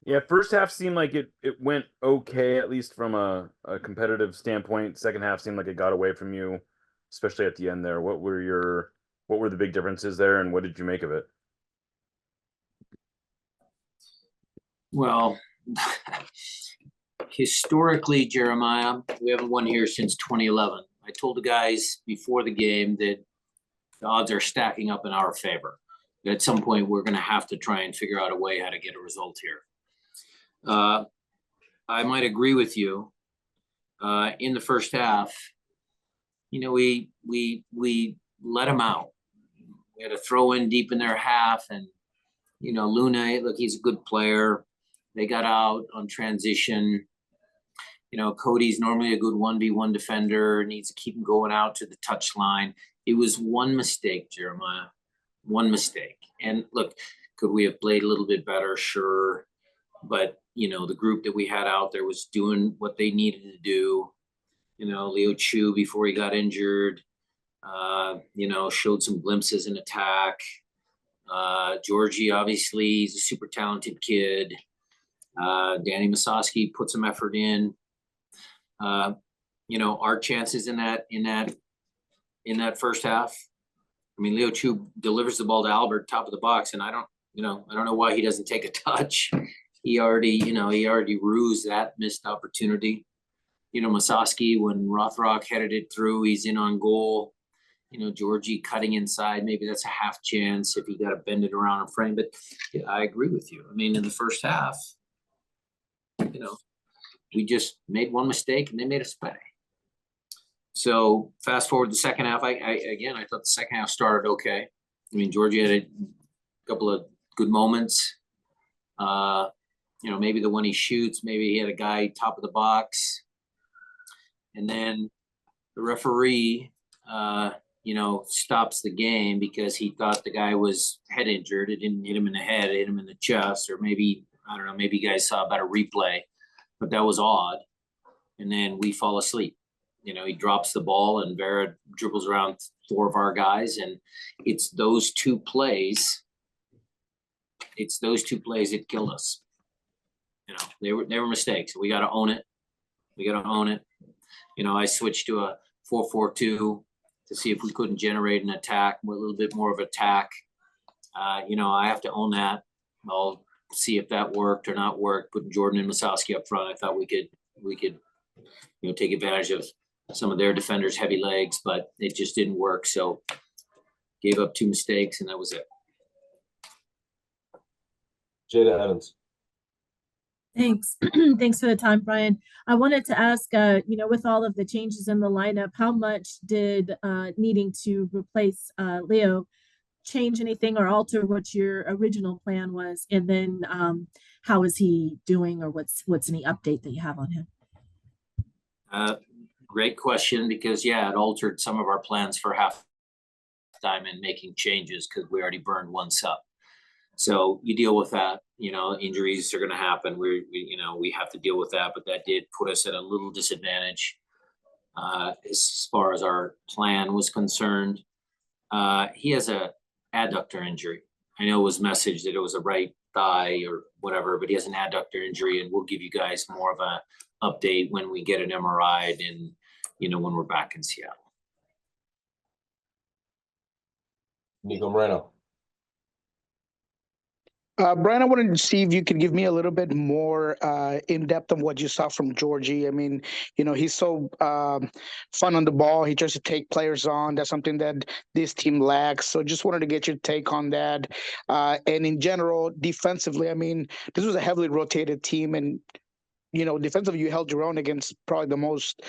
Yeah, first half seemed like it went okay, at least from a competitive standpoint. Second half seemed like it got away from you, especially at the end there. What were the big differences there, and what did you make of it? Well, historically, Jeremiah, we haven't won here since 2011. I told the guys before the game that the odds are stacking up in our favor. At some point, we're going to have to try and figure out a way how to get a result here. I might agree with you. In the first half, we let them out. We had a throw in deep in their half, and Luna, look, he's a good player. They got out on transition. Cody's normally a good 1v1 defender, needs to keep him going out to the touch line. It was one mistake, Jeremiah. One mistake. And look, could we have played a little bit better? Sure. But, the group that we had out there was doing what they needed to do. Leo Chu, before he got injured, showed some glimpses in attack. Georgie, obviously, he's a super talented kid. Danny Masowski put some effort in. Our chances in that first half. I mean, Leo Chu delivers the ball to Albert, top of the box, and I don't know why he doesn't take a touch. He already rused that missed opportunity. Masowski, when Rothrock headed it through, he's in on goal. Georgie cutting inside, maybe that's a half chance if he got to bend it around and frame. But yeah, I agree with you. I mean, in the first half, we just made one mistake and they made us pay. So fast forward the second half, I thought the second half started okay. I mean, Georgie had a couple of good moments. Maybe the one he shoots, maybe he had a guy top of the box. And then the referee, stops the game because he thought the guy was head injured. It didn't hit him in the head, it hit him in the chest, or maybe, I don't know, maybe you guys saw a better replay, but that was odd. And then we fall asleep. He drops the ball and Vera dribbles around four of our guys. And it's those two plays that killed us. They were mistakes. We got to own it. I switched to a 4-4-2 to see if we couldn't generate an attack, a little bit more of attack. I have to own that. I'll see if that worked or not worked. Putting Jordan and Masowski up front, I thought we could take advantage of some of their defenders' heavy legs, but it just didn't work. So gave up two mistakes, and that was it. Jada Evans. Thanks. Thanks for the time, Brian. I wanted to ask, with all of the changes in the lineup, how much did needing to replace Leo change anything or alter what your original plan was? And then how is he doing, or what's any update that you have on him? Great question, because it altered some of our plans for half time and making changes because we already burned one sub. So you deal with that. Injuries are going to happen. We have to deal with that, but that did put us at a little disadvantage as far as our plan was concerned. He has a adductor injury. I know it was messaged that it was a right thigh or whatever, but he has an adductor injury, and we'll give you guys more of a update when we get an MRI and when we're back in Seattle. Nico Moreno. Brian, I wanted to see if you could give me a little bit more in depth on what you saw from Georgie. I mean, he's so fun on the ball. He tries to take players on. That's something that this team lacks. So just wanted to get your take on that. And in general, defensively, I mean, this was a heavily rotated team. And, defensively, you held your own against probably the most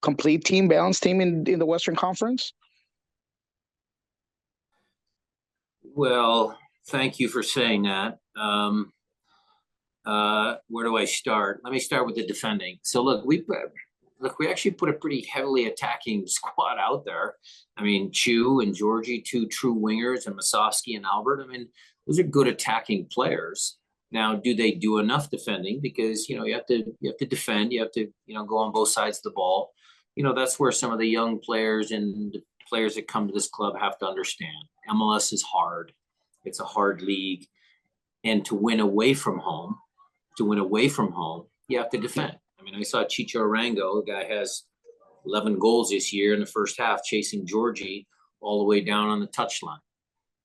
complete team, balanced team in the Western Conference. Well, thank you for saying that. Where do I start? Let me start with the defending. So look, we actually put a pretty heavily attacking squad out there. I mean, Chu and Georgie, two true wingers, and Masowski and Albert. I mean, those are good attacking players. Now, do they do enough defending? Because you have to defend. You have to go on both sides of the ball. That's where some of the young players and the players that come to this club have to understand. MLS is hard. It's a hard league. And to win away from home, to win away from home, you have to defend. I mean, I saw Chicho Arango, the guy has 11 goals this year in the first half, chasing Georgie all the way down on the touchline.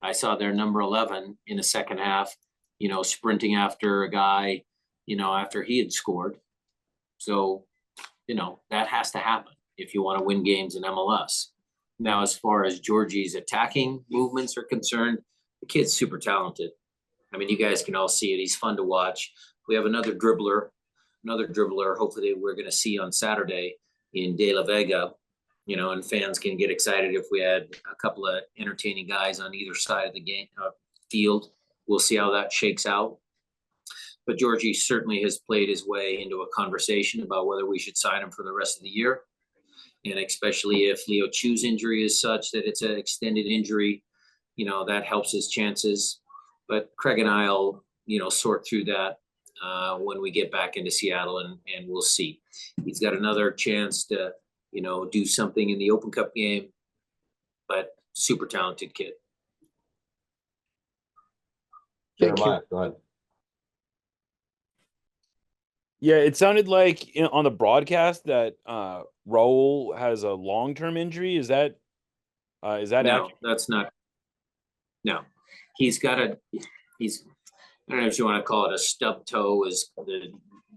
I saw their number 11 in the second half, sprinting after a guy, after he had scored. So, that has to happen if you want to win games in MLS. Now, as far as Georgie's attacking movements are concerned, the kid's super talented. I mean, you guys can all see it. He's fun to watch. We have another dribbler, hopefully we're going to see on Saturday in De La Vega, and fans can get excited if we had a couple of entertaining guys on either side of the game field. We'll see how that shakes out. But Georgie certainly has played his way into a conversation about whether we should sign him for the rest of the year. And especially if Leo Chu's injury is such that it's an extended injury, that helps his chances. But Craig and I'll, sort through that when we get back into Seattle, and we'll see. He's got another chance to, do something in the Open Cup game, but super talented kid. Thank you. Jeremiah, go ahead. Yeah, it sounded like on the broadcast that Raul has a long-term injury. Is that No, accurate? that's not. No, he's got I don't know if you want to call it a stub toe, is the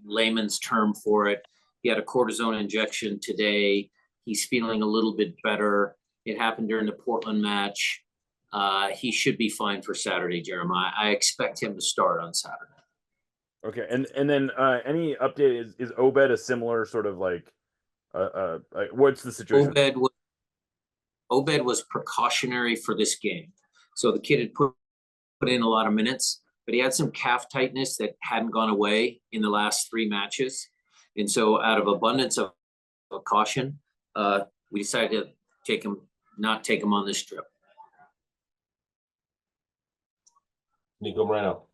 layman's term for it. He had a cortisone injection today. He's feeling a little bit better. It happened during the Portland match. He should be fine for Saturday, Jeremiah. I expect him to start on Saturday. Okay, and then any update? Is Obed a similar sort of like what's the situation? Obed was precautionary for this game. So the kid had put in a lot of minutes, but he had some calf tightness that hadn't gone away in the last 3 matches. And so out of abundance of caution, we decided to not take him on this trip. Nico Moreno.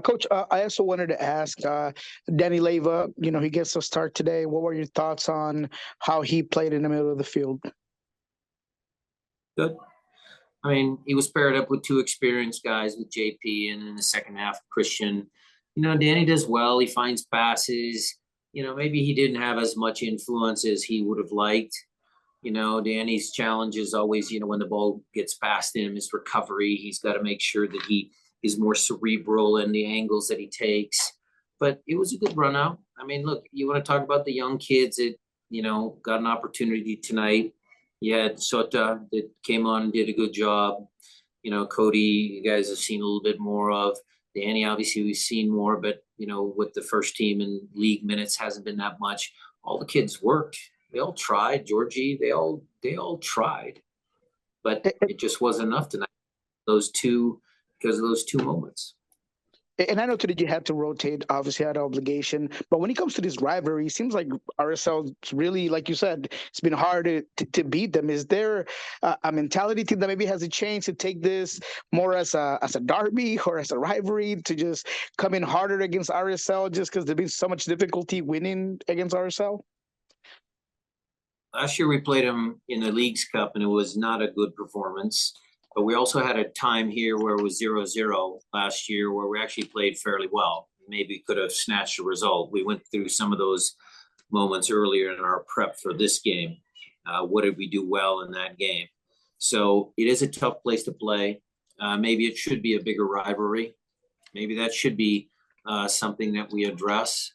Coach, I also wanted to ask Danny Leyva, he gets a start today. What were your thoughts on how he played in the middle of the field? Good. I mean, he was paired up with 2 experienced guys with JP, and in the second half, Christian. Danny does well. He finds passes. Maybe he didn't have as much influence as he would have liked. Danny's challenge is always, when the ball gets past him, his recovery. He's got to make sure that he is more cerebral in the angles that he takes. But it was a good run out. I mean, look, you want to talk about the young kids that, got an opportunity tonight. You had Sota that came on and did a good job. Cody, you guys have seen a little bit more of. Danny, obviously, we've seen more, but, with the first team in league minutes hasn't been that much. All the kids worked. They all tried. Georgie, they all tried. But it just wasn't enough tonight. Because of those 2 moments. And I know today you had to rotate, obviously had an obligation, but when it comes to this rivalry, it seems like RSL really, like you said, it's been hard to beat them. Is there a mentality team that maybe has a chance to take this more as a derby or as a rivalry, to just come in harder against RSL just because there's been so much difficulty winning against RSL? Last year we played them in the Leagues Cup, and it was not a good performance. But we also had a time here where it was 0-0 last year, where we actually played fairly well. Maybe could have snatched a result. We went through some of those moments earlier in our prep for this game. What did we do well in that game? So it is a tough place to play. Maybe it should be a bigger rivalry. Maybe that should be something that we address.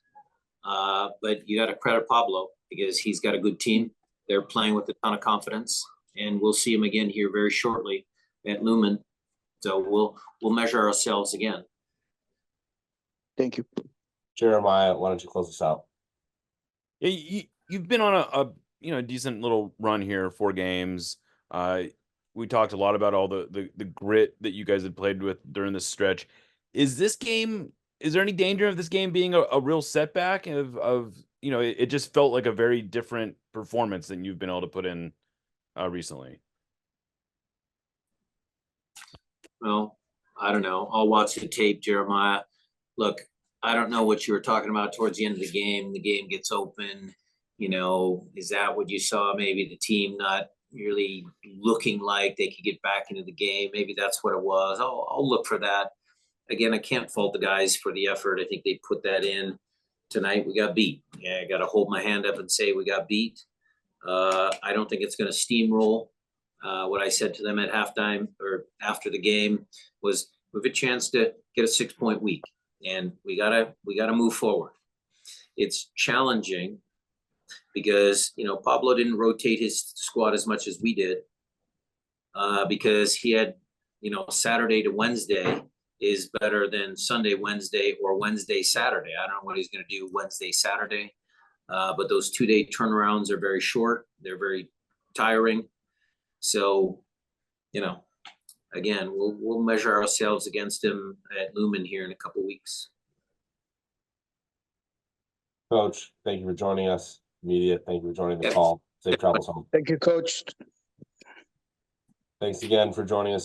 But you got to credit Pablo, because he's got a good team. They're playing with a ton of confidence, and we'll see him again here very shortly at Lumen. So we'll measure ourselves again. Thank you. Jeremiah, why don't you close us out? Yeah, you've been on a decent little run here, 4 games. We talked a lot about all the grit that you guys had played with during this stretch. Is there any danger of this game being a real setback of it just felt like a very different performance than you've been able to put in recently? Well, I don't know. I'll watch the tape, Jeremiah. Look, I don't know what you were talking about towards the end of the game. The game gets open. Is that what you saw? Maybe the team not really looking like they could get back into the game. Maybe that's what it was. I'll look for that. again, I can't fault the guys for the effort. I think they put that in. Tonight we got beat. Yeah, I got to hold my hand up and say we got beat. I don't think it's going to steamroll. What I said to them at halftime or after the game was we have a chance to get a 6-point week, and we gotta move forward. It's challenging because Pablo didn't rotate his squad as much as we did because he had Saturday to Wednesday is better than Sunday, Wednesday, or Wednesday, Saturday. I don't know what he's going to do Wednesday, Saturday. But those 2-day turnarounds are very short. They're very tiring. So, again, we'll measure ourselves against him at Lumen here in a couple of weeks. Coach, thank you for joining us. Media, thank you for joining the Yep. call. Safe travels home. Thank you, Coach. Thanks again for joining us.